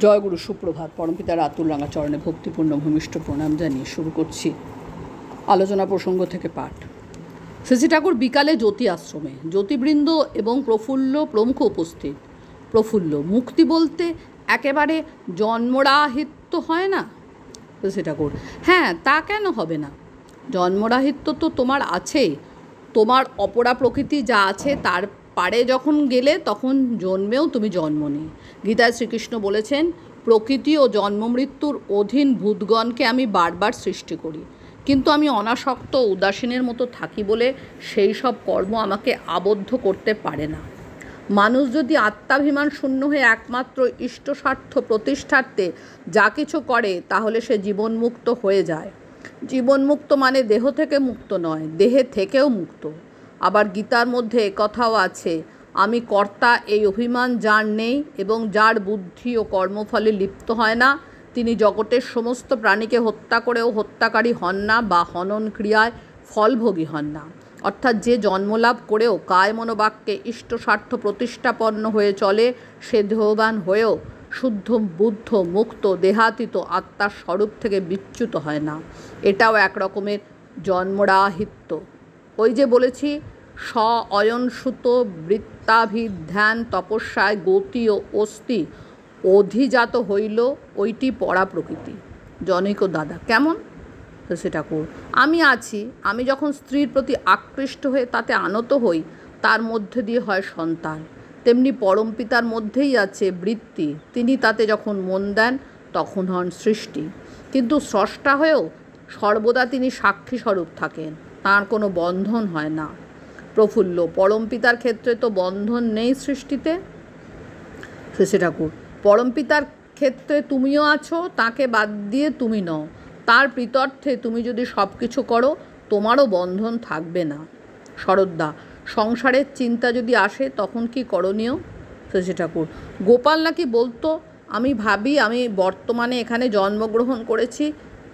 জয়গুরু সুপ্রভাত। পরমপিতার আতুল রাঙা চরণে ভক্তিপূর্ণ ভূমিষ্ঠ প্রণাম জানিয়ে শুরু করছি আলোচনা প্রসঙ্গ থেকে পাঠ। শ্রী ঠাকুর বিকালে জ্যোতি আশ্রমে, জ্যোতিবৃন্দ এবং প্রফুল্ল প্রমুখ উপস্থিত। প্রফুল্ল, মুক্তি বলতে একেবারে জন্মরাহিত্য হয় না? শ্রী ঠাকুর: হ্যাঁ, তা কেন হবে না? জন্মরাহিত্য তো তোমার আছেই। তোমার অপরা প্রকৃতি যা আছে তার পারে যখন গেলে তখন জন্মেও তুমি জন্ম নেই। গীতায় শ্রীকৃষ্ণ বলেছেন, প্রকৃতি ও জন্ম মৃত্যুর অধীন ভূতগণকে আমি বারবার সৃষ্টি করি, কিন্তু আমি অনাসক্ত উদাসীনের মতো থাকি বলে সেই সব কর্ম আমাকে আবদ্ধ করতে পারে না। মানুষ যদি আত্মাভিমান শূন্য হয়ে একমাত্র ইষ্টস্বার্থ প্রতিষ্ঠার্থে যা কিছু করে তাহলে সে জীবনমুক্ত হয়ে যায়। জীবনমুক্ত মানে দেহ থেকে মুক্ত নয়, দেহে থেকেও মুক্ত। আবার গীতার মধ্যে একথাও আছে, আমি কর্তা এই অভিমান যার নেই এবং যার বুদ্ধি ও কর্মফলে লিপ্ত হয় না, তিনি জগতের সমস্ত প্রাণীকে হত্যা করেও হত্যাকারী হন না বা হনন ক্রিয়ায় ফলভোগী হন না। অর্থাৎ যে জন্মলাভ করেও কায় মনোবাক্যে ইষ্টস্বার্থ প্রতিষ্ঠাপন্ন হয়ে চলে, সে দেহবান হয়েও শুদ্ধ বুদ্ধ মুক্ত দেহাতীত আত্মার স্বরূপ থেকে বিচ্যুত হয় না। এটাও এক রকমের জন্মরাহিত্য। ওই যে বলেছি, স অয়নসুত বৃত্তাভিধ্যান তপস্যায় গতি ও অস্থি অধিজাত হইল, ওইটি পরা প্রকৃতি। জনৈক দাদা: কেমন? শ্রী ঠাকুর: আমি আছি, আমি যখন স্ত্রীর প্রতি আকৃষ্ট হয়ে তাতে আনত হই, তার মধ্যে দিয়ে হয় সন্তান। তেমনি পরম পিতার মধ্যেই আছে বৃত্তি, তিনি তাতে যখন মন দেন তখন হন সৃষ্টি। কিন্তু স্রষ্টা হয়েও সর্বদা তিনি সাক্ষী স্বরূপ থাকেন, তাঁর কোনো বন্ধন হয় না। প্রফুল্ল: পরম পিতার ক্ষেত্রে তো বন্ধন নেই সৃষ্টিতে। শ্রী ঠাকুর: পরম পিতার ক্ষেত্রে তুমিও আছো, তাকে বাদ দিয়ে তুমি নও। তার প্রীত্যর্থে তুমি যদি সব কিছু করো, তোমারও বন্ধন থাকবে না। শরদ্দা: সংসারের চিন্তা যদি আসে তখন কি করণীয়? শ্রী ঠাকুর: গোপাল নাকি বলতো, আমি ভাবি আমি বর্তমানে এখানে জন্মগ্রহণ করেছি,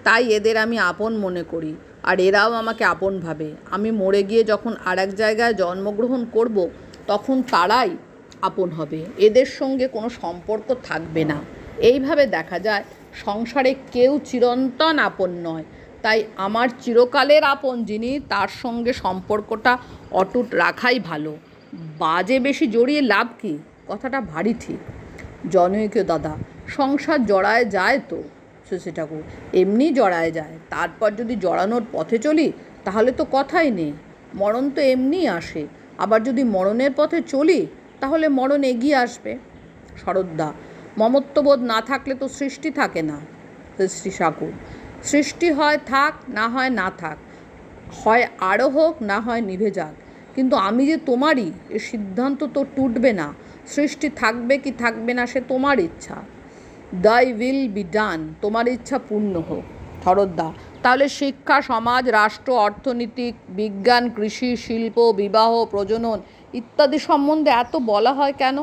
তাই এদের আমি আপন মনে করি, আর এরাও আমাকে আপন ভাবে। আমি মরে গিয়ে যখন আর এক জায়গায় জন্মগ্রহণ করব, তখন তারাই আপন হবে, এদের সঙ্গে কোনো সম্পর্ক থাকবে না। এইভাবে দেখা যায় সংসারে কেউ চিরন্তন আপন নয়, তাই আমার চিরকালের আপন যিনি, তার সঙ্গে সম্পর্কটা অটুট রাখাই ভালো। বাজে বেশি জড়িয়ে লাভ কি? কথাটা ভারী ঠিক। জনৈক দাদা: সংসার জড়ায় যায় তো? শ্রী ঠাকুর: এমনি জড়ায় যায়, তারপর যদি জড়ানোর পথে চলি তাহলে তো কথাই নেই, মরণ তো এমনিই আসে। আবার যদি মরণের পথে চলি তাহলে মরণ এগিয়ে আসবে। শরদ্দা: মমত্ববোধ না থাকলে তো সৃষ্টি থাকে না। শ্রী ঠাকুর: সৃষ্টি হয় থাক, না হয় না থাক, হয় আরও হোক, না হয় নিভে যাক, কিন্তু আমি যে তোমারই এ সিদ্ধান্ত তো টুটবে না। সৃষ্টি থাকবে কি থাকবে না সে তোমার ইচ্ছা। দাই উইল বি ডান, তোমার ইচ্ছা পূর্ণ হোক। শরদ্দা: তাহলে শিক্ষা, সমাজ, রাষ্ট্র, অর্থনীতি, বিজ্ঞান, কৃষি, শিল্প, বিবাহ, প্রজনন ইত্যাদি সম্বন্ধে এত বলা হয় কেন?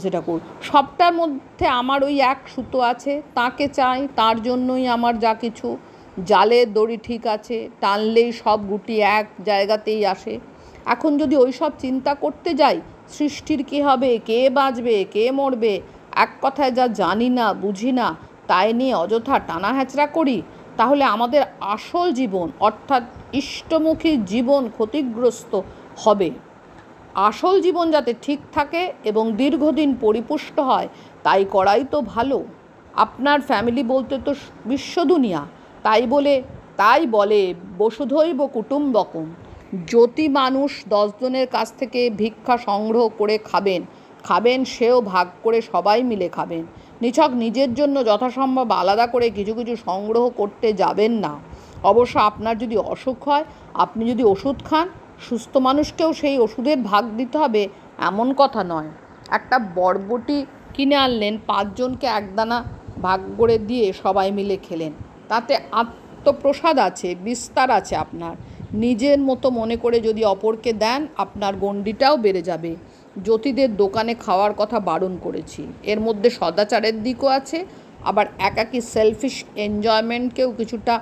শ্রী ঠাকুর: সবটার মধ্যে আমার ওই এক সুতো আছে, তাকে চাই, তার জন্যই আমার যা কিছু। জালের দড়ি ঠিক আছে, টানলেই সব গুটি এক জায়গাতেই আসে। এখন যদি ওই সব চিন্তা করতে যাই, সৃষ্টির কী হবে, কে বাঁচবে, কে মরবে, এক কথায় যা জানি না বুঝি না তাই নিয়ে অযথা টানা হ্যাচড়া করি, তাহলে আমাদের আসল জীবন অর্থাৎ ইষ্টমুখী জীবন ক্ষতিগ্রস্ত হবে। আসল জীবন যাতে ঠিক থাকে এবং দীর্ঘদিন পরিপুষ্ট হয় তাই করাই তো ভালো। আপনার ফ্যামিলি বলতে তো বিশ্ব দুনিয়া, তাই বলে বসুধৈব কুটুম্বকম। জ্যোতি মানুষ 10 জনের কাছ থেকে ভিক্ষা সংগ্রহ করে খাবেন, সেও ভাগ করে সবাই মিলে খাবেন। নিছক নিজের জন্য যথাসম্ভব আলাদা করে কিছু কিছু সংগ্রহ করতে যাবেন না। অবশ্য আপনার যদি অসুখ হয়, আপনি যদি ওষুধ খান, সুস্থ মানুষকেও সেই ওষুধের ভাগ দিতে হবে এমন কথা নয়। একটা বরবটি কিনে আনলেন, 5 জনকে একদানা ভাগ করে দিয়ে সবাই মিলে খেলেন, তাতে আত্মপ্রসাদ আছে, বিস্তার আছে। আপনার নিজের মতো মনে করে যদি অপরকে দেন, আপনার গণ্ডিটাও বেড়ে যাবে। জ্যোতিদের দোকানে খাওয়ার কথা বারণ করেছি, এর মধ্যে সদাচারের দিকও আছে, আবার একাকী সেলফিশ এনজয়মেন্টকেও কিছুটা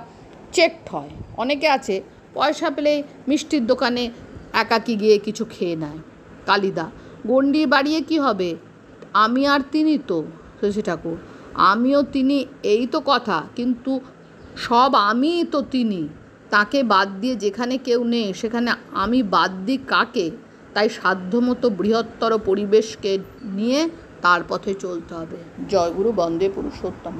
চেকড হয়। অনেকে আছে পয়সা পেলেই মিষ্টির দোকানে একাকী গিয়ে কিছু খেয়ে নেয়। কালিদা: গণ্ডি বাড়িয়ে কি হবে, আমি আর তিনি তো। শশী ঠাকুর: আমিও তিনি, এই তো কথা, কিন্তু সব আমিই তো তিনি। তাকে বাদ দিয়ে যেখানে কেউ নেই সেখানে আমি বাদ দিই কাকে? তাই সাধ্যমতো বৃহত্তর পরিবেশকে নিয়ে তার পথে চলতে হবে। জয়গুরু বন্দে পুরুষোত্তম।